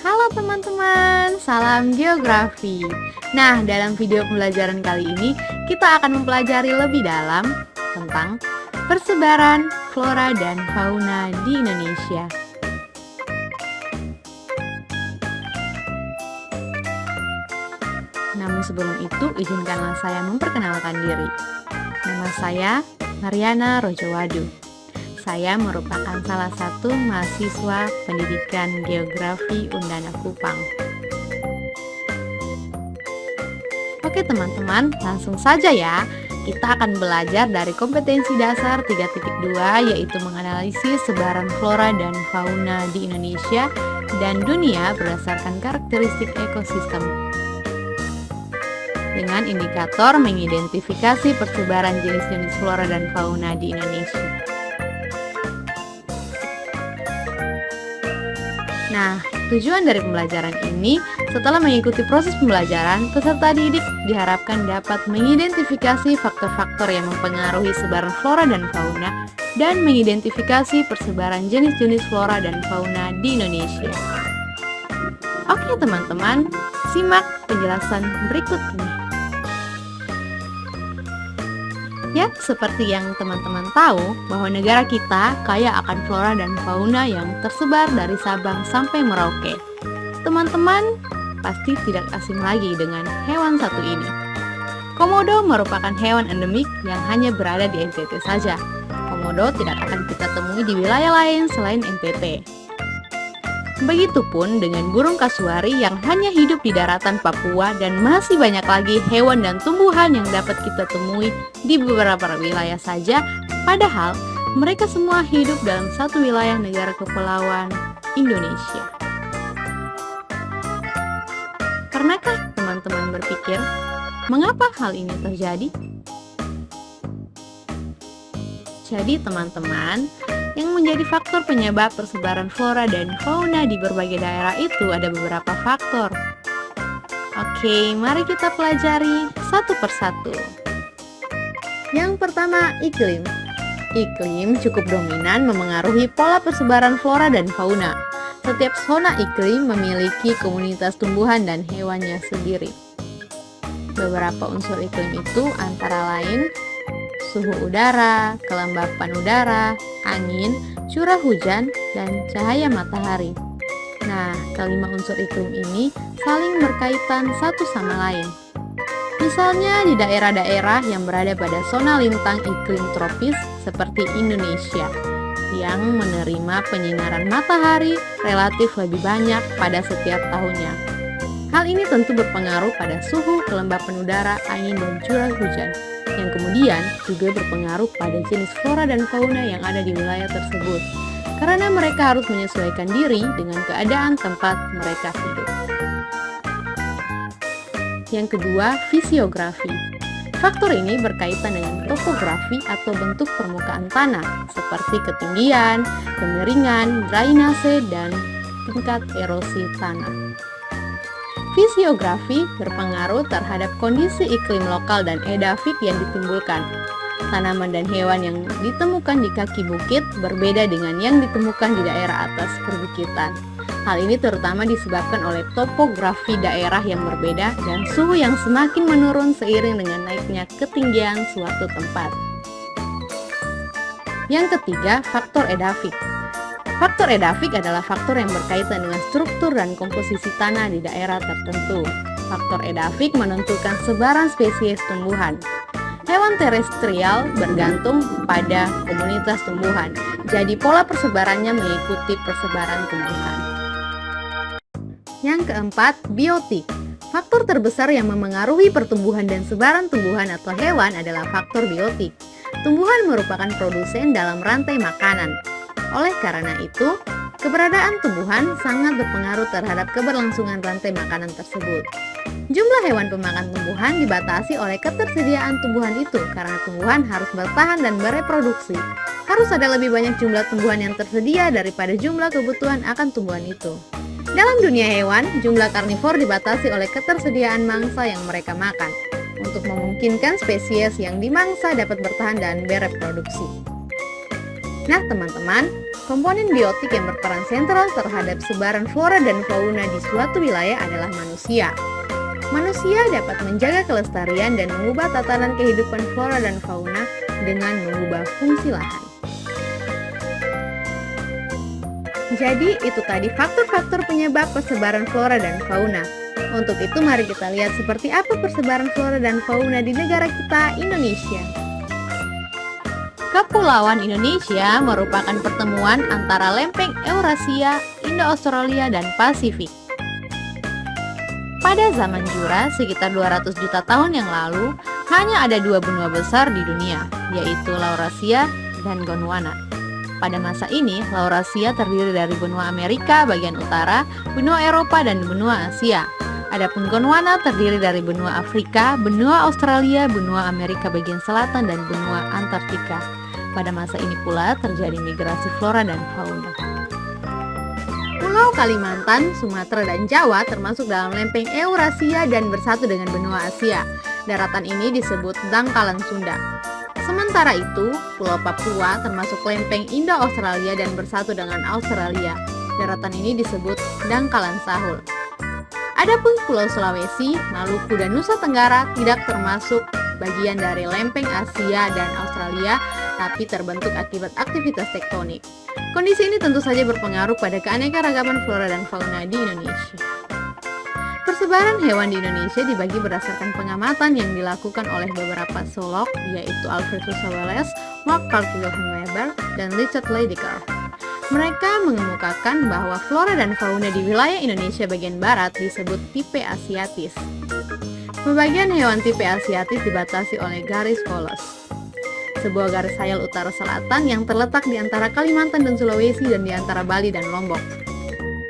Halo teman-teman, salam geografi. Nah, dalam video pembelajaran kali ini kita akan mempelajari lebih dalam tentang persebaran flora dan fauna di Indonesia. Namun sebelum itu, izinkanlah saya memperkenalkan diri. Nama saya Mariana Rojowadu. Saya merupakan salah satu mahasiswa pendidikan geografi Undana Kupang. Oke teman-teman, langsung saja ya. Kita akan belajar dari kompetensi dasar 3.2, yaitu menganalisis sebaran flora dan fauna di Indonesia dan dunia berdasarkan karakteristik ekosistem. Dengan indikator mengidentifikasi persebaran jenis-jenis flora dan fauna di Indonesia. Nah, tujuan dari pembelajaran ini, setelah mengikuti proses pembelajaran, peserta didik diharapkan dapat mengidentifikasi faktor-faktor yang mempengaruhi sebaran flora dan fauna dan mengidentifikasi persebaran jenis-jenis flora dan fauna di Indonesia. Oke teman-teman, simak penjelasan berikut ini. Ya, seperti yang teman-teman tahu bahwa negara kita kaya akan flora dan fauna yang tersebar dari Sabang sampai Merauke. Teman-teman pasti tidak asing lagi dengan hewan satu ini. Komodo merupakan hewan endemik yang hanya berada di NTT saja. Komodo tidak akan kita temui di wilayah lain selain NTT. Begitupun dengan burung kasuari yang hanya hidup di daratan Papua dan masih banyak lagi hewan dan tumbuhan yang dapat kita temui di beberapa wilayah saja, padahal mereka semua hidup dalam satu wilayah negara kepulauan Indonesia. Pernahkah teman-teman berpikir, mengapa hal ini terjadi? Jadi teman-teman, yang menjadi faktor penyebab persebaran flora dan fauna di berbagai daerah itu ada beberapa faktor. Oke, mari kita pelajari satu persatu. Yang pertama, iklim. Iklim cukup dominan memengaruhi pola persebaran flora dan fauna. Setiap zona iklim memiliki komunitas tumbuhan dan hewannya sendiri. Beberapa unsur iklim itu antara lain suhu udara, kelembapan udara, angin, curah hujan, dan cahaya matahari. Nah, kelima unsur iklim ini saling berkaitan satu sama lain. Misalnya di daerah-daerah yang berada pada zona lintang iklim tropis seperti Indonesia, yang menerima penyinaran matahari relatif lebih banyak pada setiap tahunnya. Hal ini tentu berpengaruh pada suhu, kelembapan udara, angin, dan curah hujan, yang kemudian juga berpengaruh pada jenis flora dan fauna yang ada di wilayah tersebut, karena mereka harus menyesuaikan diri dengan keadaan tempat mereka hidup. Yang kedua, fisiografi. Faktor ini berkaitan dengan topografi atau bentuk permukaan tanah, seperti ketinggian, kemiringan, drainase, dan tingkat erosi tanah. Fisiografi berpengaruh terhadap kondisi iklim lokal dan edafik yang ditimbulkan. Tanaman dan hewan yang ditemukan di kaki bukit berbeda dengan yang ditemukan di daerah atas perbukitan. Hal ini terutama disebabkan oleh topografi daerah yang berbeda dan suhu yang semakin menurun seiring dengan naiknya ketinggian suatu tempat. Yang ketiga, faktor edafik. Faktor edafik adalah faktor yang berkaitan dengan struktur dan komposisi tanah di daerah tertentu. Faktor edafik menentukan sebaran spesies tumbuhan. Hewan terestrial bergantung pada komunitas tumbuhan, jadi pola persebarannya mengikuti persebaran tumbuhan. Yang keempat, biotik. Faktor terbesar yang memengaruhi pertumbuhan dan sebaran tumbuhan atau hewan adalah faktor biotik. Tumbuhan merupakan produsen dalam rantai makanan. Oleh karena itu, keberadaan tumbuhan sangat berpengaruh terhadap keberlangsungan rantai makanan tersebut. Jumlah hewan pemakan tumbuhan dibatasi oleh ketersediaan tumbuhan itu karena tumbuhan harus bertahan dan bereproduksi. Harus ada lebih banyak jumlah tumbuhan yang tersedia daripada jumlah kebutuhan akan tumbuhan itu. Dalam dunia hewan, jumlah karnivor dibatasi oleh ketersediaan mangsa yang mereka makan untuk memungkinkan spesies yang dimangsa dapat bertahan dan bereproduksi. Nah teman-teman, Komponen biotik yang berperan sentral terhadap sebaran flora dan fauna di suatu wilayah adalah manusia. Manusia dapat menjaga kelestarian dan mengubah tatanan kehidupan flora dan fauna dengan mengubah fungsi lahan. Jadi, itu tadi faktor-faktor penyebab persebaran flora dan fauna. Untuk itu, mari kita lihat seperti apa persebaran flora dan fauna di negara kita, Indonesia. Kepulauan Indonesia merupakan pertemuan antara lempeng Eurasia, Indo-Australia, dan Pasifik. Pada zaman Jura, sekitar 200 juta tahun yang lalu, hanya ada dua benua besar di dunia, yaitu Laurasia dan Gondwana. Pada masa ini, Laurasia terdiri dari benua Amerika bagian utara, benua Eropa, dan benua Asia. Adapun Gondwana terdiri dari benua Afrika, benua Australia, benua Amerika bagian selatan, dan benua Antartika. Pada masa ini pula terjadi migrasi flora dan fauna. Pulau Kalimantan, Sumatera, dan Jawa termasuk dalam lempeng Eurasia dan bersatu dengan benua Asia. Daratan ini disebut dangkalan Sunda. Sementara itu, Pulau Papua termasuk lempeng Indo-Australia dan bersatu dengan Australia. Daratan ini disebut dangkalan Sahul. Adapun Pulau Sulawesi, Maluku, dan Nusa Tenggara tidak termasuk bagian dari lempeng Asia dan Australia, tapi terbentuk akibat aktivitas tektonik. Kondisi ini tentu saja berpengaruh pada keanekaragaman flora dan fauna di Indonesia. Persebaran hewan di Indonesia dibagi berdasarkan pengamatan yang dilakukan oleh beberapa zoolog, yaitu Alfred Russel Wallace, Mark Clark Wilhelm Weber, dan Richard Lydekker. Mereka mengemukakan bahwa flora dan fauna di wilayah Indonesia bagian barat disebut tipe asiatis. Pembagian hewan tipe asiatis dibatasi oleh garis polos, sebuah garis sayal utara selatan yang terletak di antara Kalimantan dan Sulawesi dan di antara Bali dan Lombok.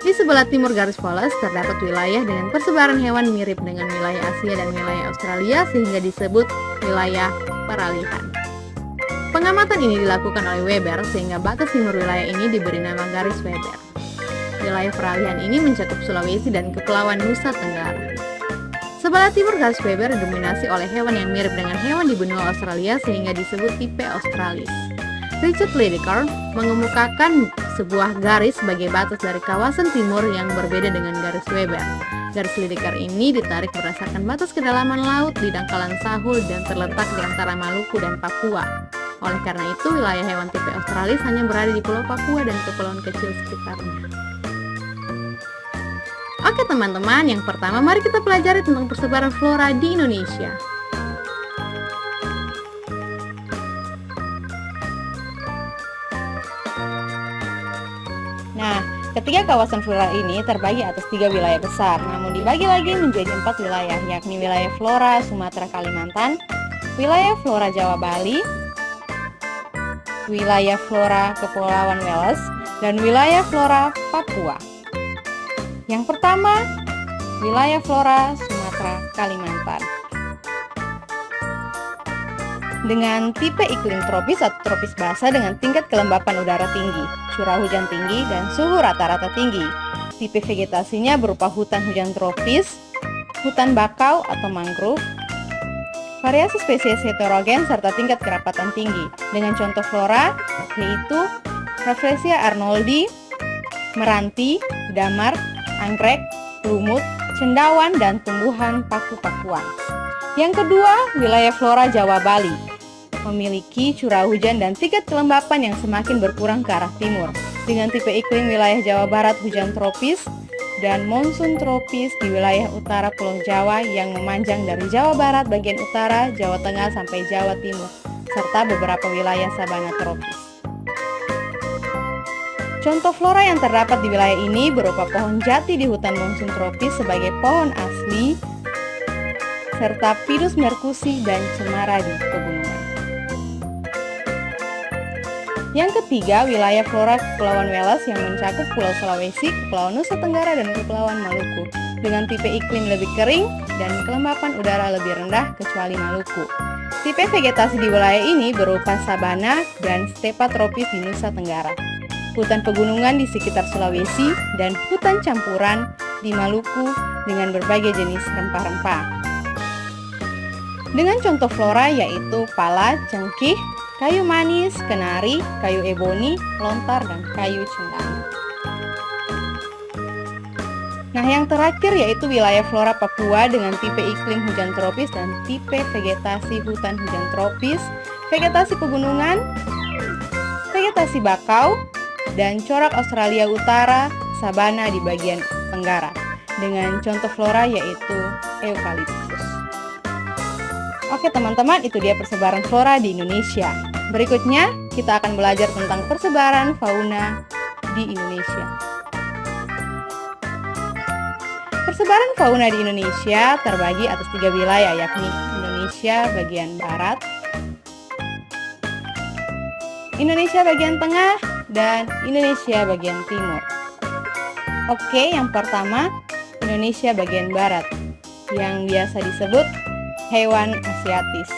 Di sebelah timur garis polos terdapat wilayah dengan persebaran hewan mirip dengan wilayah Asia dan wilayah Australia sehingga disebut wilayah peralihan. Pengamatan ini dilakukan oleh Weber sehingga batas timur wilayah ini diberi nama garis Weber. Wilayah peralihan ini mencakup Sulawesi dan Kepulauan Nusa Tenggara. Sebelah timur garis Weber didominasi oleh hewan yang mirip dengan hewan di benua Australia sehingga disebut tipe Australis. Richard Lydekker mengemukakan sebuah garis sebagai batas dari kawasan timur yang berbeda dengan garis Weber. Garis Lydekker ini ditarik berdasarkan batas kedalaman laut di dangkalan Sahul dan terletak di antara Maluku dan Papua. Oleh karena itu, wilayah hewan tipe Australis hanya berada di Pulau Papua dan kepulauan kecil sekitarnya. Oke teman-teman, yang pertama mari kita pelajari tentang persebaran flora di Indonesia. Nah, ketiga kawasan flora ini terbagi atas 3 wilayah besar, namun dibagi lagi menjadi 4 wilayah, yakni wilayah flora Sumatera Kalimantan, wilayah flora Jawa Bali, wilayah flora Kepulauan Wallace, dan wilayah flora Papua. Yang pertama, wilayah flora Sumatera Kalimantan. Dengan tipe iklim tropis atau tropis basah dengan tingkat kelembapan udara tinggi, curah hujan tinggi, dan suhu rata-rata tinggi. Tipe vegetasinya berupa hutan hujan tropis, hutan bakau atau mangrove, variasi spesies heterogen, serta tingkat kerapatan tinggi. Dengan contoh flora, yaitu Rafflesia arnoldi, meranti, damar, anggrek, lumut, cendawan, dan tumbuhan paku-pakuan. Yang kedua, wilayah flora Jawa Bali memiliki curah hujan dan tingkat kelembapan yang semakin berkurang ke arah timur. Dengan tipe iklim wilayah Jawa Barat hujan tropis dan monsun tropis di wilayah utara Pulau Jawa yang memanjang dari Jawa Barat bagian utara, Jawa Tengah sampai Jawa Timur, serta beberapa wilayah sabana tropis. Contoh flora yang terdapat di wilayah ini berupa pohon jati di hutan monsun tropis sebagai pohon asli, serta Pinus mercusi dan cemara di pegunungan. Yang ketiga, wilayah flora Kepulauan Wallace yang mencakup Pulau Sulawesi, Kepulauan Nusa Tenggara, dan Kepulauan Maluku dengan tipe iklim lebih kering dan kelembapan udara lebih rendah kecuali Maluku. Tipe vegetasi di wilayah ini berupa sabana dan stepa tropis di Nusa Tenggara, hutan pegunungan di sekitar Sulawesi, dan hutan campuran di Maluku dengan berbagai jenis rempah-rempah. Dengan contoh flora yaitu pala, cengkih, kayu manis, kenari, kayu eboni, lontar, dan kayu cendana. Nah, yang terakhir yaitu wilayah flora Papua dengan tipe iklim hujan tropis dan tipe vegetasi hutan hujan tropis, vegetasi pegunungan, vegetasi bakau, dan corak Australia Utara, sabana di bagian tenggara, dengan contoh flora yaitu eukaliptus. Oke teman-teman, itu dia persebaran flora di Indonesia. Berikutnya, kita akan belajar tentang persebaran fauna di Indonesia. Persebaran fauna di Indonesia terbagi atas 3 wilayah, yakni Indonesia bagian barat, Indonesia bagian tengah, dan Indonesia bagian timur. Oke, yang pertama, Indonesia bagian barat, yang biasa disebut hewan asiatis,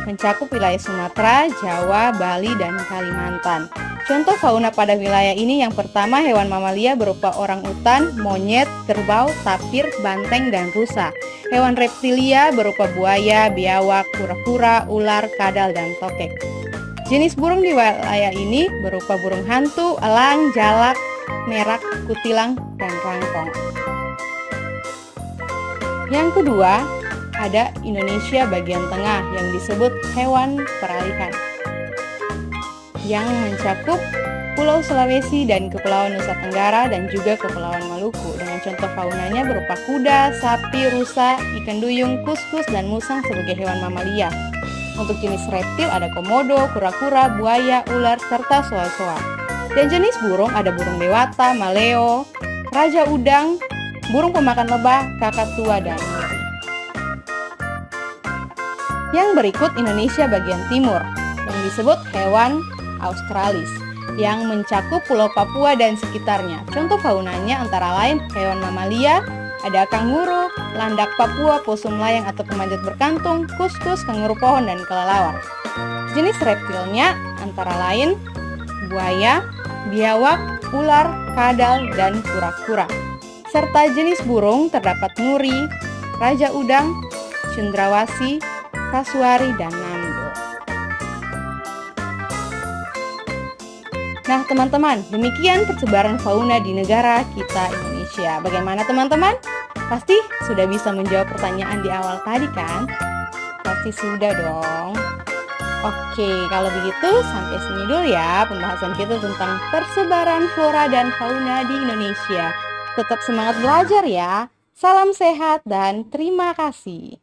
mencakup wilayah Sumatera, Jawa, Bali, dan Kalimantan. Contoh fauna pada wilayah ini yang pertama hewan mamalia berupa orangutan, monyet, kerbau, tapir, banteng, dan rusa. Hewan reptilia berupa buaya, biawak, kura-kura, ular, kadal, dan tokek. Jenis burung di wilayah ini berupa burung hantu, elang, jalak, merak, kutilang, dan rangkong. Yang kedua, ada Indonesia bagian tengah yang disebut hewan peralihan, yang mencakup Pulau Sulawesi dan Kepulauan Nusa Tenggara dan juga Kepulauan Maluku, dengan contoh faunanya berupa kuda, sapi, rusa, ikan duyung, kuskus, dan musang sebagai hewan mamalia. Untuk jenis reptil ada komodo, kura-kura, buaya, ular, serta soa-soa. Dan jenis burung ada burung dewata, maleo, raja udang, burung pemakan lebah, kakatua, dan miri. Yang berikut Indonesia bagian timur, yang disebut hewan australis, yang mencakup Pulau Papua dan sekitarnya. Contoh faunanya antara lain hewan mamalia, ada kanguru, landak Papua, posum layang atau pemanjat berkantung, kuskus, kanguru pohon, dan kelelawar. Jenis reptilnya antara lain buaya, biawak, ular, kadal, dan kura-kura. Serta jenis burung terdapat nuri, raja udang, cendrawasih, kasuari, dan nando. Nah teman-teman, demikian persebaran fauna di negara kita Indonesia. Bagaimana teman-teman? Pasti sudah bisa menjawab pertanyaan di awal tadi kan? Pasti sudah dong. Oke, kalau begitu sampai sini dulu ya pembahasan kita tentang persebaran flora dan fauna di Indonesia. Tetap semangat belajar ya. Salam sehat dan terima kasih.